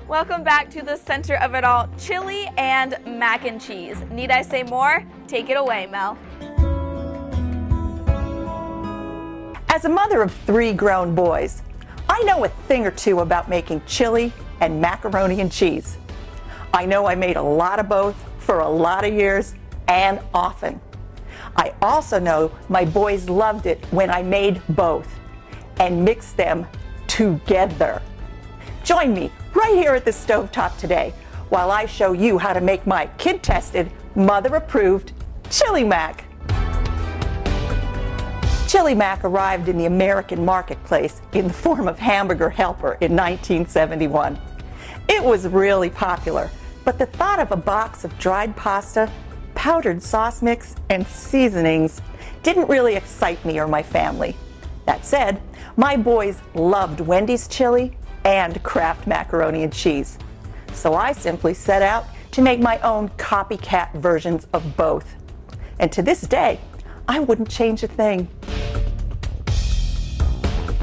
Welcome back to the center of it all, chili and mac and cheese. Need I say more? Take it away, Mel. As a mother of 3 grown boys, I know a thing or two about making chili and macaroni and cheese. I know I made a lot of both for a lot of years and often. I also know my boys loved it when I made both and mixed them together. Join me right here at the stovetop today while I show you how to make my kid-tested, mother-approved chili mac. Chili mac arrived in the American marketplace in the form of hamburger helper in 1971. It was really popular, but the thought of a box of dried pasta, powdered sauce mix, and seasonings didn't really excite me or my family. That said, my boys loved Wendy's chili and Kraft macaroni and cheese. So I simply set out to make my own copycat versions of both. And to this day, I wouldn't change a thing.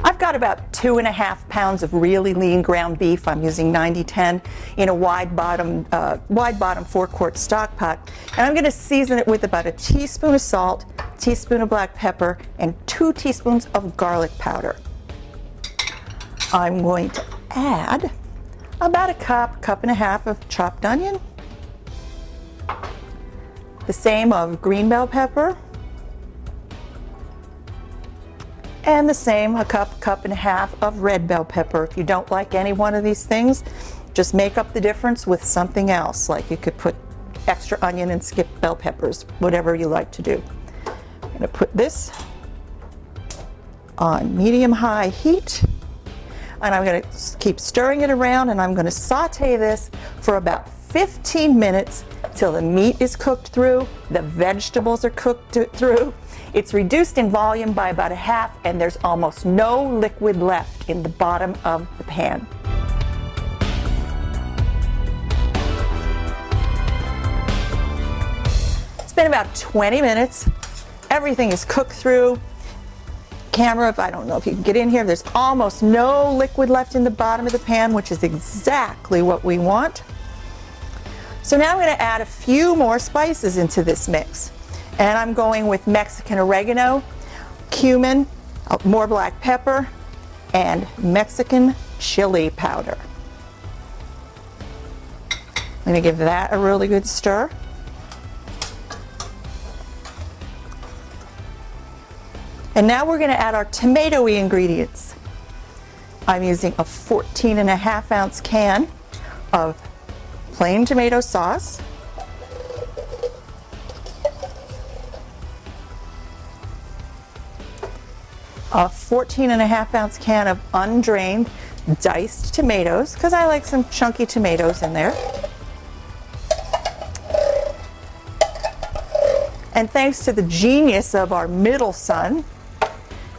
I've got about 2.5 pounds of really lean ground beef. I'm using 90/10 in a wide bottom 4-quart stock pot. And I'm going to season it with about a teaspoon of salt, a teaspoon of black pepper, and 2 teaspoons of garlic powder. I'm going to add about a cup and a half of chopped onion, the same of green bell pepper, and the same a cup and a half of red bell pepper. If you don't like any one of these things, just make up the difference with something else. Like you could put extra onion and skip bell peppers, whatever you like to do. I'm going to put this on medium-high heat, and I'm going to keep stirring it around, and I'm going to saute this for about 15 minutes till the meat is cooked through, the vegetables are cooked through. It's reduced in volume by about a half, and there's almost no liquid left in the bottom of the pan. It's been about 20 minutes. Everything is cooked through. Camera, I don't know if you can get in here, there's almost no liquid left in the bottom of the pan, which is exactly what we want. So now I'm going to add a few more spices into this mix. And I'm going with Mexican oregano, cumin, more black pepper, and Mexican chili powder. I'm going to give that a really good stir. And now we're going to add our tomatoey ingredients. I'm using a 14.5-ounce can of plain tomato sauce, a 14.5-ounce can of undrained diced tomatoes, because I like some chunky tomatoes in there. And thanks to the genius of our middle son,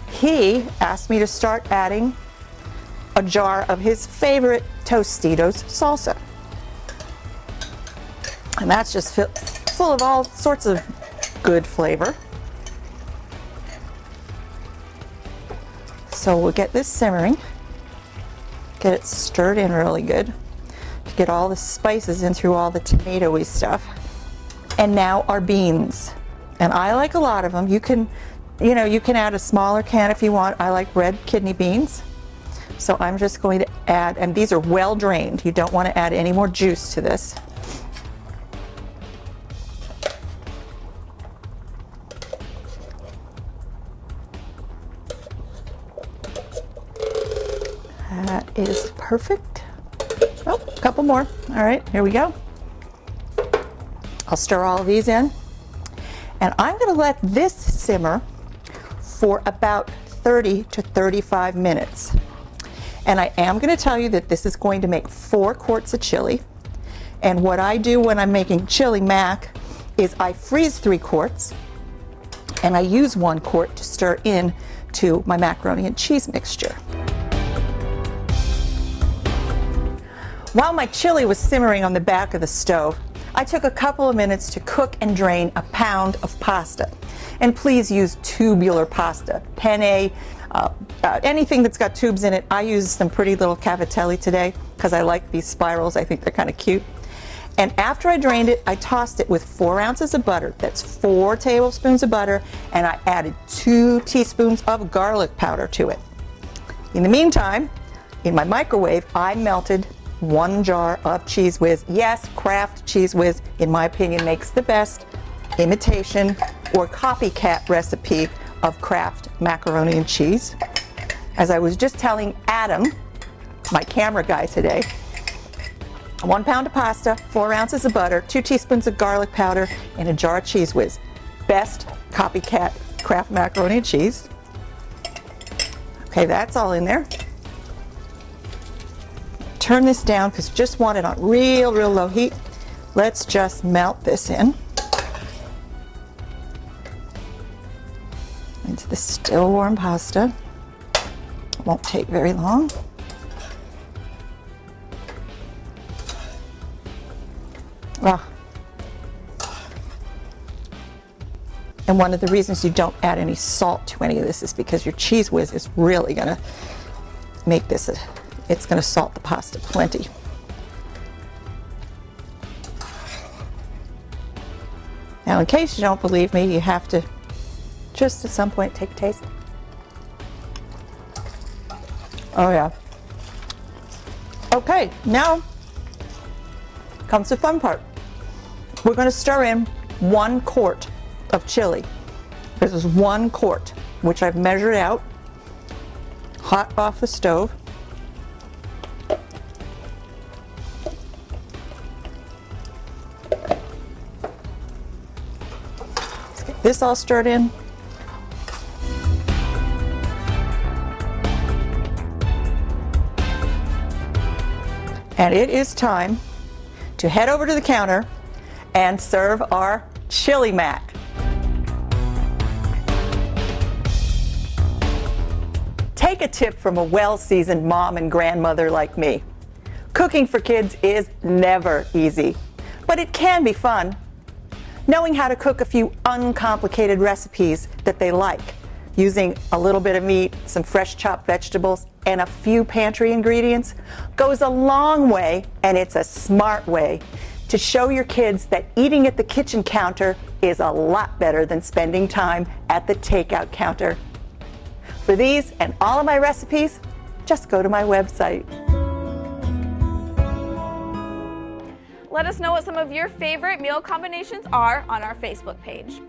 he asked me to start adding a jar of his favorite Tostitos salsa. And that's just full of all sorts of good flavor. So we'll get this simmering, get it stirred in really good to get all the spices in through all the tomatoey stuff. And now our beans. And I like a lot of them. You can add a smaller can if you want. I like red kidney beans. So I'm just going to add, and these are well drained. You don't want to add any more juice to this. That is perfect. Oh, a couple more. All right, here we go. I'll stir all of these in. And I'm going to let this simmer for about 30 to 35 minutes. And I am going to tell you that this is going to make 4 quarts of chili. And what I do when I'm making chili mac is I freeze 3 quarts and I use 1 quart to stir in to my macaroni and cheese mixture. While my chili was simmering on the back of the stove, I took a couple of minutes to cook and drain a pound of pasta. And please use tubular pasta, penne, anything that's got tubes in it. I used some pretty little cavatelli today. because I like these spirals. I think they're kind of cute. And after I drained it, I tossed it with 4 ounces of butter. That's 4 tablespoons of butter, and I added 2 teaspoons of garlic powder to it. In the meantime, in my microwave, I melted 1 jar of Cheese Whiz. Yes, Kraft Cheese Whiz, in my opinion, makes the best imitation or copycat recipe of Kraft macaroni and cheese. As I was just telling Adam, my camera guy today, 1 pound of pasta, 4 ounces of butter, 2 teaspoons of garlic powder, and a jar of Cheese Whiz. Best copycat Kraft macaroni and cheese. Okay, that's all in there. Turn this down because just want it on real low heat. Let's just melt this in into the still warm pasta. Won't take very long. Ah. And one of the reasons you don't add any salt to any of this is because your Cheese Whiz is really going to make this, it's going to salt the pasta plenty. Now, in case you don't believe me, you have to just at some point take a taste. Oh yeah. Okay, now comes the fun part. We're going to stir in 1 quart of chili. This is 1 quart, which I've measured out, hot off the stove. Let's get this all stirred in. And it is time to head over to the counter and serve our chili mac. Take a tip from a well-seasoned mom and grandmother like me. Cooking for kids is never easy, but it can be fun. Knowing how to cook a few uncomplicated recipes that they like, using a little bit of meat, some fresh chopped vegetables, and a few pantry ingredients goes a long way, and it's a smart way to show your kids that eating at the kitchen counter is a lot better than spending time at the takeout counter. For these and all of my recipes, just go to my website. Let us know what some of your favorite meal combinations are on our Facebook page.